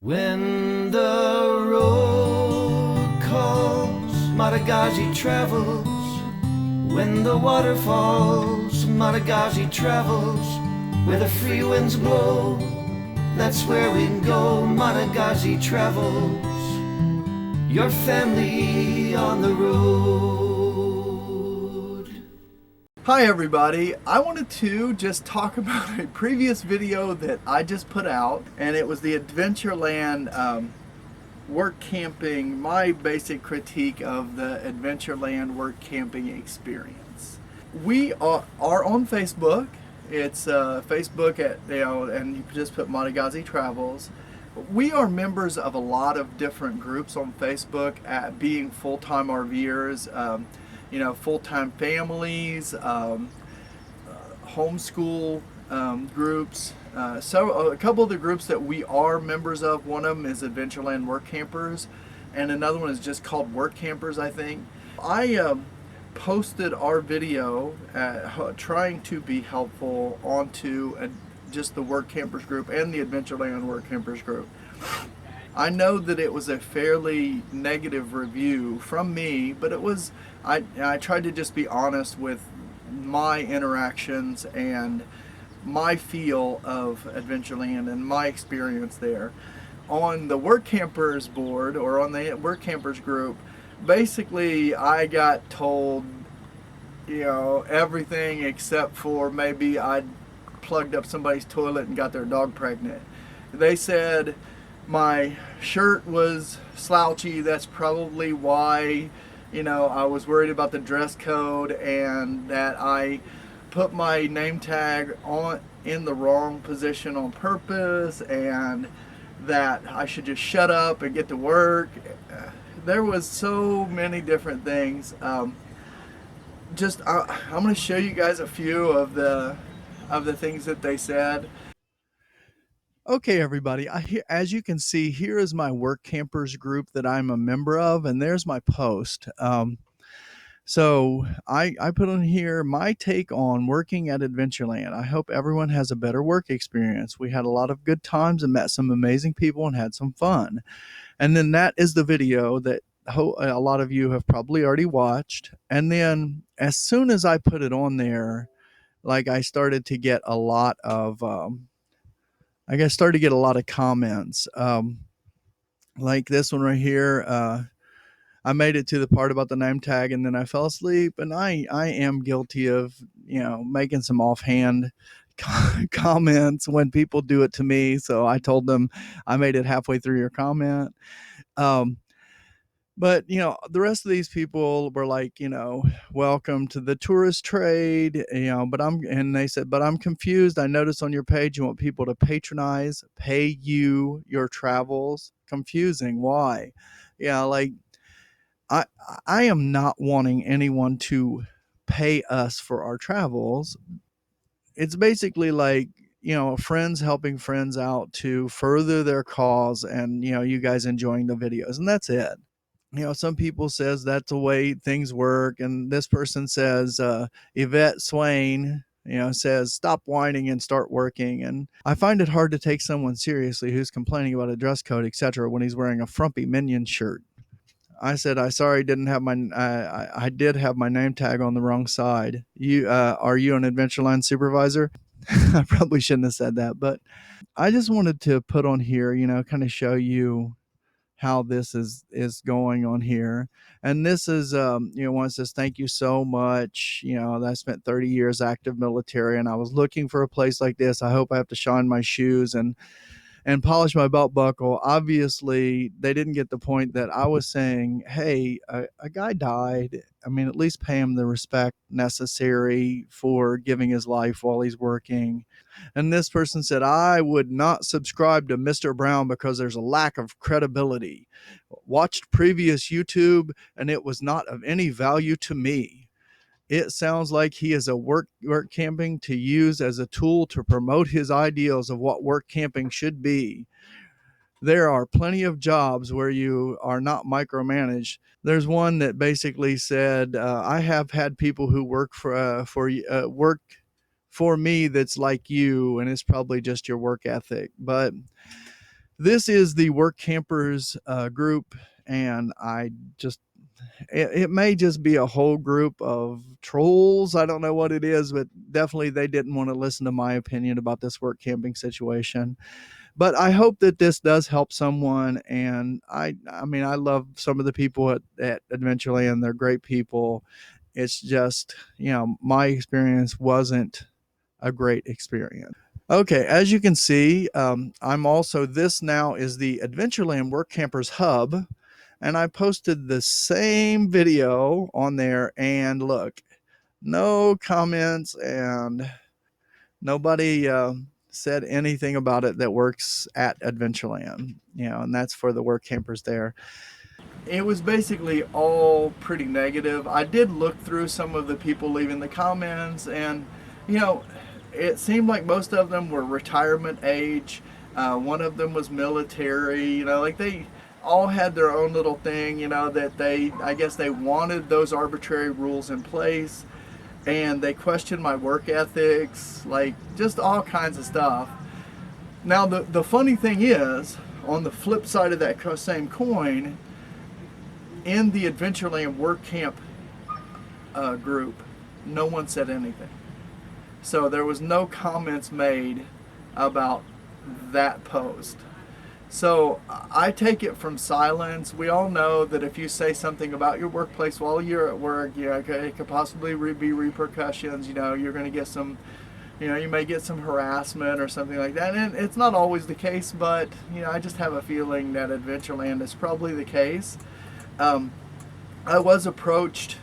When the road calls, Modigazzi Travels. When the water falls, Modigazzi Travels. Where the free winds blow, that's where we go, Modigazzi Travels. Your family on the road. Hi everybody, I wanted to just talk about a previous video that I just put out, and it was the Adventureland work camping, my basic critique of the Adventureland work camping experience. We are on Facebook. It's Facebook and you can just put Modigazzi Travels. We are members of a lot of different groups on Facebook, at being full-time RVers, full-time families, homeschool groups. So a couple of the groups that we are members of, one of them is Adventureland Work Campers, and another one is just called Work Campers, I think. I posted our video trying to be helpful onto just the Work Campers group and the Adventureland Work Campers group. I know that it was a fairly negative review from me, but it was, I tried to just be honest with my interactions and my feel of Adventureland and my experience there. On the Work Campers board, or on the Work Campers group, basically I got told, everything except for maybe I plugged up somebody's toilet and got their dog pregnant. They said my shirt was slouchy. That's probably why, I was worried about the dress code, and that I put my name tag on in the wrong position on purpose, and that I should just shut up and get to work. There was so many different things. I'm going to show you guys a few of the things that they said. Okay, everybody, as you can see, here is my Work Campers group that I'm a member of, and there's my post. So I put on here my take on working at Adventureland. I hope everyone has a better work experience. We had a lot of good times and met some amazing people and had some fun. And then that is the video that a lot of you have probably already watched. And then as soon as I put it on there, I started to get a lot of comments, like this one right here. I made it to the part about the name tag, and then I fell asleep, and I am guilty of, making some offhand comments when people do it to me. So I told them I made it halfway through your comment. But, the rest of these people were like, welcome to the tourist trade, and they said, but I'm confused. I noticed on your page you want people to pay you your travels. Confusing. Why? Yeah, I am not wanting anyone to pay us for our travels. It's basically friends helping friends out to further their cause, and, you guys enjoying the videos, and that's it. Some people says that's the way things work, and this person says, Yvette Swain, says, stop whining and start working. And I find it hard to take someone seriously who's complaining about a dress code, etc., when he's wearing a frumpy Minion shirt. I said, I did have my name tag on the wrong side. Are you an Adventureland supervisor? I probably shouldn't have said that, but I just wanted to put on here, kind of show you how this is going on here. And this is, one says, thank you so much. I spent 30 years active military, and I was looking for a place like this. I hope I have to shine my shoes and polish my belt buckle. Obviously, they didn't get the point that I was saying, hey, a guy died. I mean, at least pay him the respect necessary for giving his life while he's working. And this person said, I would not subscribe to Mr. Brown because there's a lack of credibility. Watched previous YouTube, and it was not of any value to me. It sounds like he is a work camping to use as a tool to promote his ideals of what work camping should be. There are plenty of jobs where you are not micromanaged. There's one that basically said, I have had people who work work for me that's like you, and it's probably just your work ethic. But This is the Work Campers group, and it may just be a whole group of trolls. I don't know what it is, but definitely they didn't want to listen to my opinion about this work camping situation. But I hope that this does help someone. And I mean, I love some of the people at Adventureland. They're great people. It's just, my experience wasn't a great experience. Okay, as you can see, I'm also, this now is the Adventureland Work Campers Hub, and I posted the same video on there, and look, no comments, and nobody said anything about it that works at Adventureland, and that's for the work campers there. It was basically all pretty negative. I did look through some of the people leaving the comments, and it seemed like most of them were retirement age. One of them was military. Like they all had their own little thing. That I guess they wanted those arbitrary rules in place, and they questioned my work ethics, like just all kinds of stuff. Now the funny thing is, on the flip side of that same coin, in the Adventureland Work Camp group, no one said anything. So there was no comments made about that post. So I take it from silence. We all know that if you say something about your workplace while you're at work, it could possibly be repercussions. You're going to get some, you may get some harassment or something like that. And it's not always the case, but I just have a feeling that Adventureland is probably the case. I was approached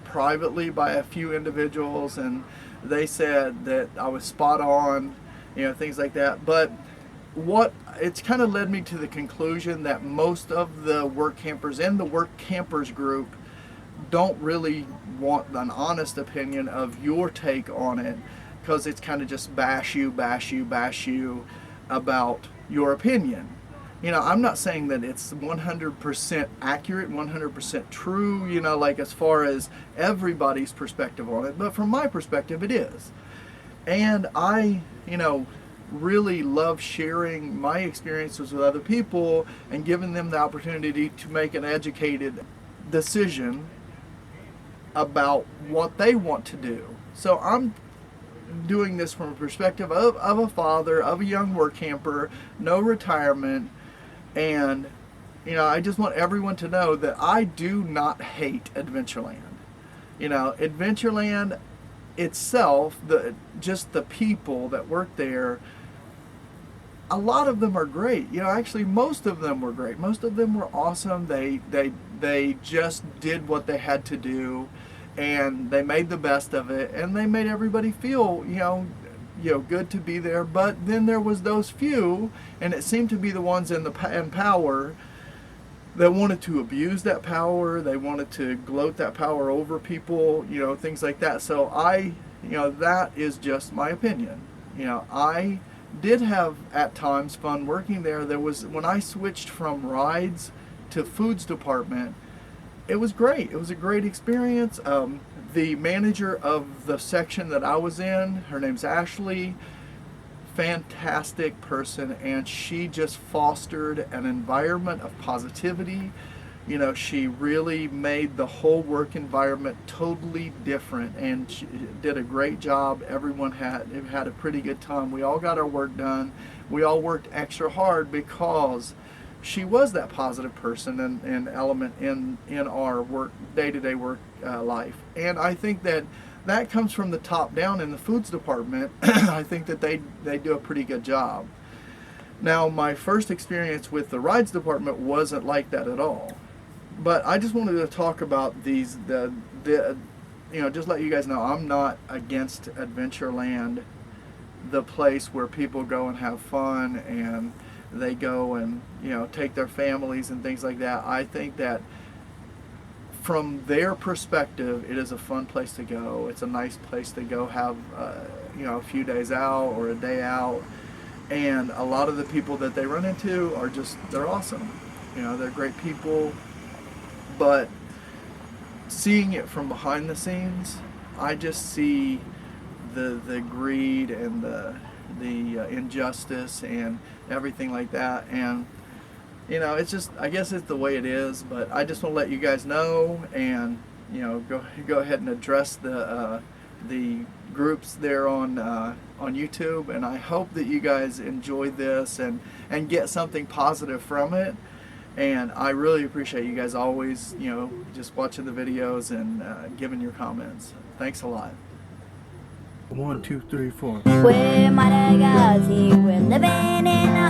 privately by a few individuals, and they said that I was spot on, things like that. But it's kind of led me to the conclusion that most of the work campers in the work campers group don't really want an honest opinion of your take on it, because it's kind of just bash you about your opinion. I'm not saying that it's 100% accurate, 100% true, like as far as everybody's perspective on it, but from my perspective it is. And I, really love sharing my experiences with other people and giving them the opportunity to make an educated decision about what they want to do. So I'm doing this from a perspective of a father, of a young work camper, no retirement, and I just want everyone to know that I do not hate Adventureland. Adventureland itself, just the people that work there, a lot of them are great. Actually most of them were great. Most of them were awesome. They just did what they had to do, and they made the best of it, and they made everybody feel good to be there. But then there was those few, and it seemed to be the ones in power that wanted to abuse that power. They wanted to gloat that power over people, things like that. So that is just my opinion. I did have at times fun working there. There was, when I switched from rides to foods department, it was great. It was a great experience. The manager of the section that I was in, her name's Ashley, fantastic person, and she just fostered an environment of positivity. She really made the whole work environment totally different, and she did a great job. Everyone had a pretty good time. We all got our work done. We all worked extra hard because she was that positive person and element in our work, day-to-day work life. And I think that comes from the top down in the foods department. I think that they do a pretty good job. Now, my first experience with the rides department wasn't like that at all. But I just wanted to talk about just let you guys know, I'm not against Adventureland, the place where people go and have fun and they go and take their families and things like that. I think that from their perspective, it is a fun place to go. It's a nice place to go have a few days out or a day out, and a lot of the people that they run into are they're awesome. They're great people. But seeing it from behind the scenes, I just see the greed and injustice and everything like that. And you know, it's just, I guess it's the way it is, but I just want to let you guys know, and you know, go ahead and address the groups there on YouTube. And I hope that you guys enjoyed this and get something positive from it. And I really appreciate you guys always, you know, just watching the videos and giving your comments. Thanks a lot. 1, 2, 3, 4. We're Modigazzi, we're living in a